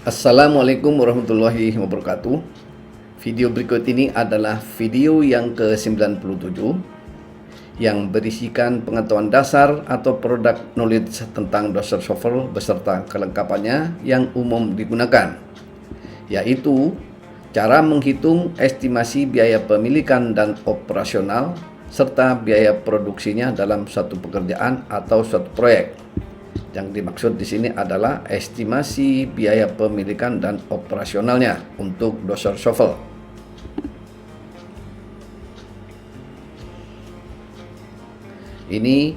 Assalamualaikum warahmatullahi wabarakatuh. Video berikut ini adalah video yang ke-97 yang berisikan pengetahuan dasar atau product knowledge tentang doser shuffle beserta kelengkapannya yang umum digunakan, yaitu cara menghitung estimasi biaya pemilikan dan operasional serta biaya produksinya dalam suatu pekerjaan atau suatu proyek. Yang dimaksud di sini adalah estimasi biaya pemilikan dan operasionalnya untuk doser shuffle. Ini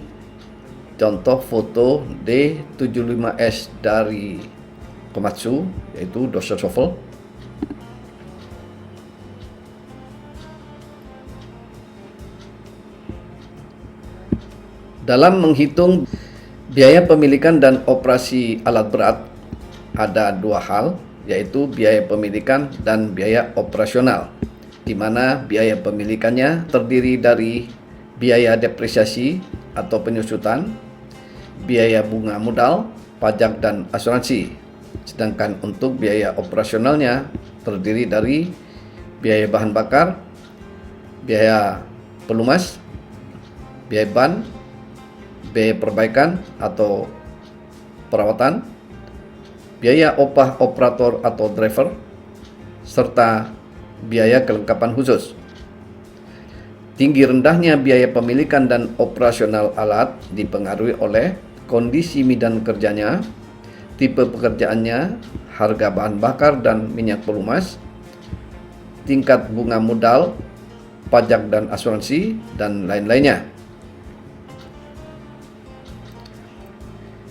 contoh foto D75S dari Komatsu, yaitu doser shuffle. Dalam menghitung biaya pemilikan dan operasi alat berat, ada dua hal, yaitu biaya pemilikan dan biaya operasional, di mana biaya pemilikannya terdiri dari biaya depresiasi atau penyusutan, biaya bunga modal, pajak dan asuransi. Sedangkan untuk biaya operasionalnya terdiri dari biaya bahan bakar, biaya pelumas, biaya ban, biaya perbaikan atau perawatan, biaya opah operator atau driver, serta biaya kelengkapan khusus. Tinggi rendahnya biaya pemilikan dan operasional alat dipengaruhi oleh kondisi medan kerjanya, tipe pekerjaannya, harga bahan bakar dan minyak pelumas, tingkat bunga modal, pajak dan asuransi, dan lain-lainnya.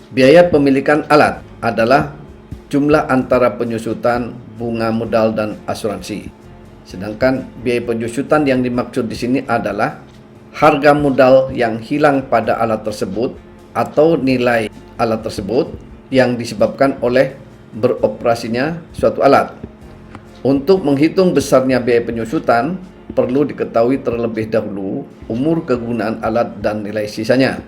Biaya pemilikan alat adalah jumlah antara penyusutan, bunga modal, dan asuransi. Sedangkan biaya penyusutan yang dimaksud di sini adalah harga modal yang hilang pada alat tersebut atau nilai alat tersebut yang disebabkan oleh beroperasinya suatu alat. Untuk menghitung besarnya biaya penyusutan, perlu diketahui terlebih dahulu umur kegunaan alat dan nilai sisanya.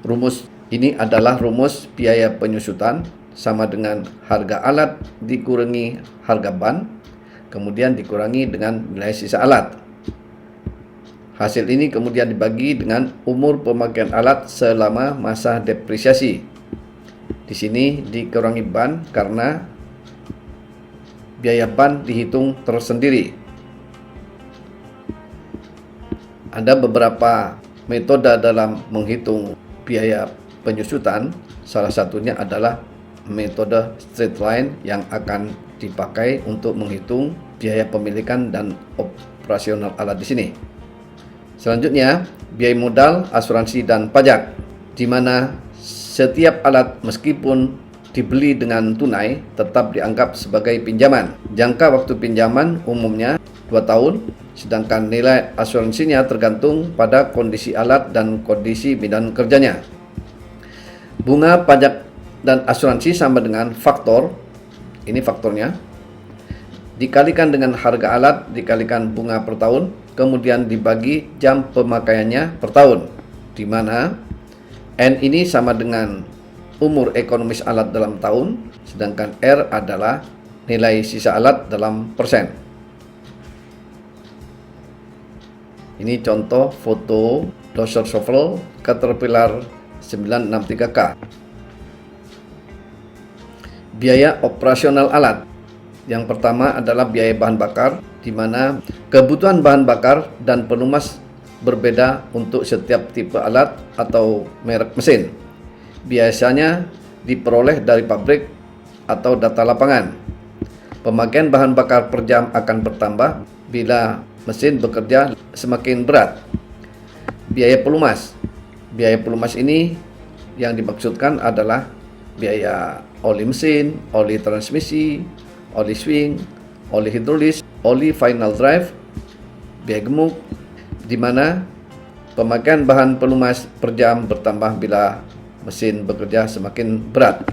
Rumus ini adalah rumus biaya penyusutan sama dengan harga alat dikurangi harga ban, kemudian dikurangi dengan nilai sisa alat. Hasil ini kemudian dibagi dengan umur pemakaian alat selama masa depresiasi. Di sini dikurangi ban karena biaya ban dihitung tersendiri. Ada beberapa metode dalam menghitung biaya penyusutan, salah satunya adalah metode straight line yang akan dipakai untuk menghitung biaya pemilikan dan operasional alat di sini. Selanjutnya, biaya modal, asuransi dan pajak, di mana setiap alat meskipun dibeli dengan tunai tetap dianggap sebagai pinjaman. Jangka waktu pinjaman umumnya 2 tahun, sedangkan nilai asuransinya tergantung pada kondisi alat dan kondisi medan kerjanya. Bunga, pajak, dan asuransi sama dengan faktor, ini faktornya, dikalikan dengan harga alat, dikalikan bunga per tahun, kemudian dibagi jam pemakaiannya per tahun, di mana N ini sama dengan umur ekonomis alat dalam tahun, sedangkan R adalah nilai sisa alat dalam persen. Ini contoh foto doser shuffle Caterpillar 963K. Biaya operasional alat. Yang pertama adalah biaya bahan bakar, di mana kebutuhan bahan bakar dan pelumas berbeda untuk setiap tipe alat atau merek mesin. Biasanya diperoleh dari pabrik atau data lapangan. Pemakaian bahan bakar per jam akan bertambah bila mesin bekerja semakin berat. Biaya pelumas. Biaya pelumas ini yang dimaksudkan adalah biaya oli mesin, oli transmisi, oli swing, oli hidrolis, oli final drive, biaya gemuk, di mana pemakaian bahan pelumas per jam bertambah bila mesin bekerja semakin berat.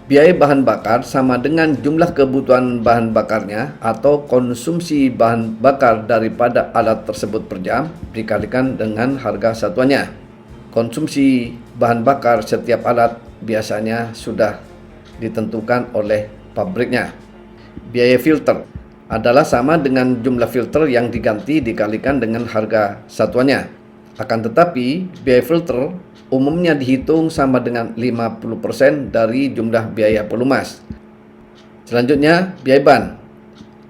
Biaya bahan bakar sama dengan jumlah kebutuhan bahan bakarnya atau konsumsi bahan bakar daripada alat tersebut per jam dikalikan dengan harga satuannya. Konsumsi bahan bakar setiap alat biasanya sudah ditentukan oleh pabriknya. Biaya filter adalah sama dengan jumlah filter yang diganti dikalikan dengan harga satuannya. Akan tetapi, biaya filter umumnya dihitung sama dengan 50% dari jumlah biaya pelumas. Selanjutnya, biaya ban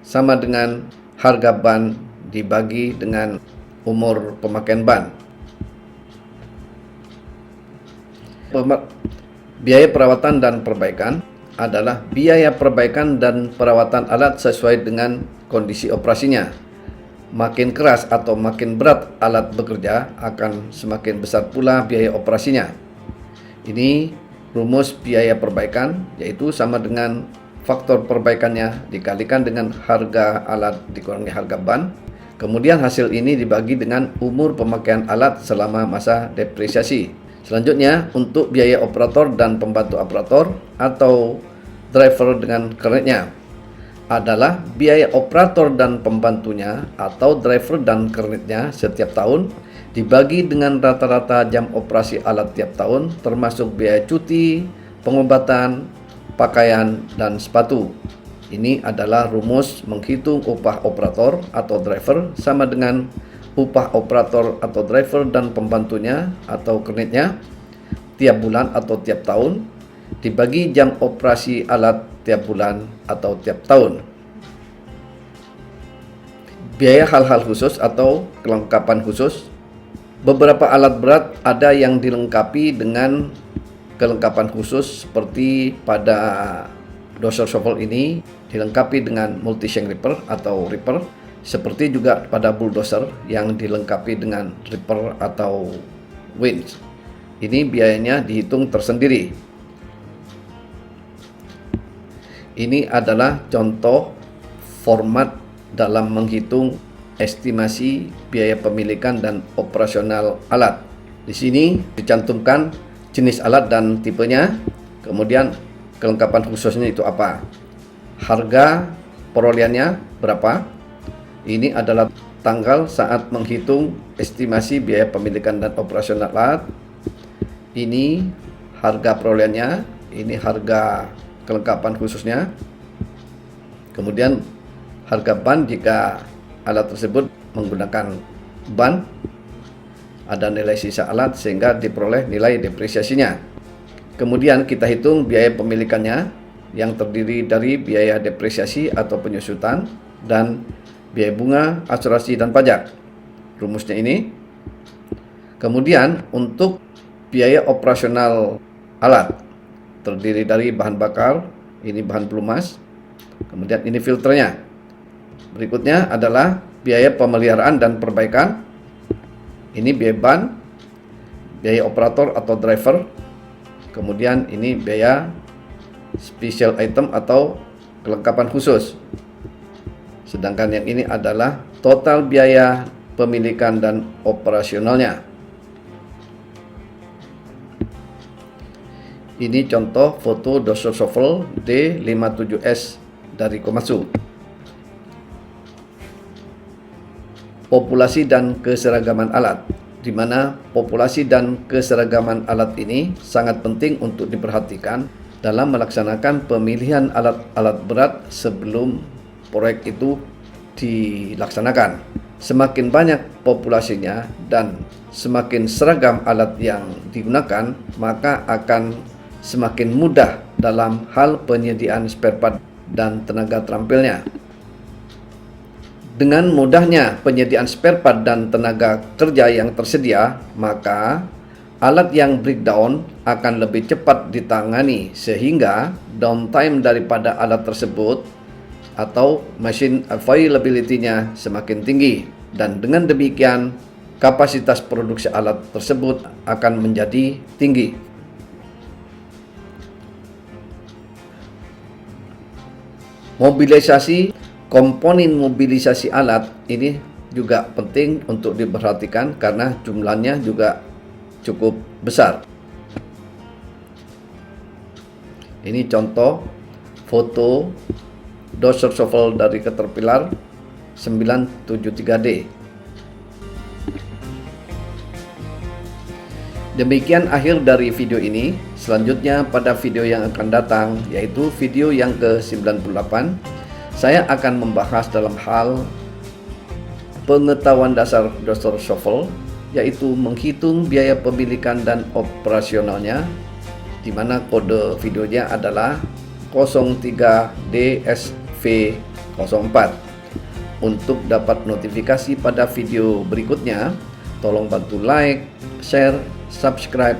sama dengan harga ban dibagi dengan umur pemakaian ban. Biaya perawatan dan perbaikan adalah biaya perbaikan dan perawatan alat sesuai dengan kondisi operasinya. Makin keras atau makin berat alat bekerja, akan semakin besar pula biaya operasinya. Ini rumus biaya perbaikan, yaitu sama dengan faktor perbaikannya dikalikan dengan harga alat dikurangi harga ban. Kemudian hasil ini dibagi dengan umur pemakaian alat selama masa depresiasi. Selanjutnya, untuk biaya operator dan pembantu operator atau driver dengan kernetnya adalah biaya operator dan pembantunya atau driver dan kernetnya setiap tahun dibagi dengan rata-rata jam operasi alat tiap tahun, termasuk biaya cuti, pengobatan, pakaian, dan sepatu. Ini adalah rumus menghitung upah operator atau driver sama dengan upah operator atau driver dan pembantunya atau kernetnya tiap bulan atau tiap tahun dibagi jam operasi alat tiap bulan atau tiap tahun. Biaya hal-hal khusus atau kelengkapan khusus. Beberapa alat berat ada yang dilengkapi dengan kelengkapan khusus, seperti pada dozer shovel ini dilengkapi dengan multi shank ripper atau ripper, seperti juga pada bulldozer yang dilengkapi dengan ripper atau winch. Ini biayanya dihitung tersendiri. Ini adalah contoh format dalam menghitung estimasi biaya pemilikan dan operasional alat. Di sini dicantumkan jenis alat dan tipenya, kemudian kelengkapan khususnya itu apa, harga perolehannya berapa. Ini adalah tanggal saat menghitung estimasi biaya pemilikan dan operasional alat. Ini harga perolehannya, ini harga kelengkapan khususnya. Kemudian harga ban jika alat tersebut menggunakan ban. Ada nilai sisa alat sehingga diperoleh nilai depresiasinya. Kemudian kita hitung biaya pemilikannya yang terdiri dari biaya depresiasi atau penyusutan dan biaya bunga, asuransi, dan pajak. Rumusnya ini. Kemudian untuk biaya operasional alat terdiri dari bahan bakar, ini bahan pelumas, kemudian ini filternya. Berikutnya adalah biaya pemeliharaan dan perbaikan. Ini biaya ban, biaya operator atau driver, kemudian ini biaya special item atau kelengkapan khusus. Sedangkan yang ini adalah total biaya pemilikan dan operasionalnya. Ini contoh foto dozer shovel D57S dari Komatsu. Populasi dan keseragaman alat, di mana populasi dan keseragaman alat ini sangat penting untuk diperhatikan dalam melaksanakan pemilihan alat-alat berat sebelum proyek itu dilaksanakan. Semakin banyak populasinya dan semakin seragam alat yang digunakan, maka akan semakin mudah dalam hal penyediaan spare part dan tenaga terampilnya. Dengan mudahnya penyediaan spare part dan tenaga kerja yang tersedia, maka alat yang breakdown akan lebih cepat ditangani sehingga downtime daripada alat tersebut atau machine availability-nya semakin tinggi, dan dengan demikian kapasitas produksi alat tersebut akan menjadi tinggi. Mobilisasi, komponen mobilisasi alat ini juga penting untuk diperhatikan karena jumlahnya juga cukup besar. Ini contoh foto dozer shovel dari Caterpillar 973D. Demikian akhir dari video ini. Selanjutnya pada video yang akan datang, yaitu video yang ke-98, saya akan membahas dalam hal pengetahuan dasar Dr. Shuffle, yaitu menghitung biaya pemilikan dan operasionalnya, di mana kode videonya adalah 03DSV04. Untuk dapat notifikasi pada video berikutnya, tolong bantu like, share, subscribe,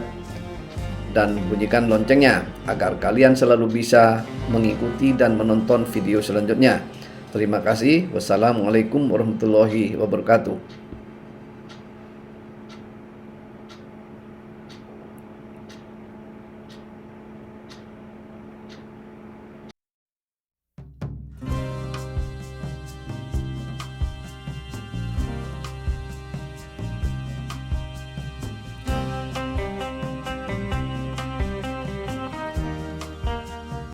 dan bunyikan loncengnya agar kalian selalu bisa mengikuti dan menonton video selanjutnya. Terima kasih. Wassalamualaikum warahmatullahi wabarakatuh.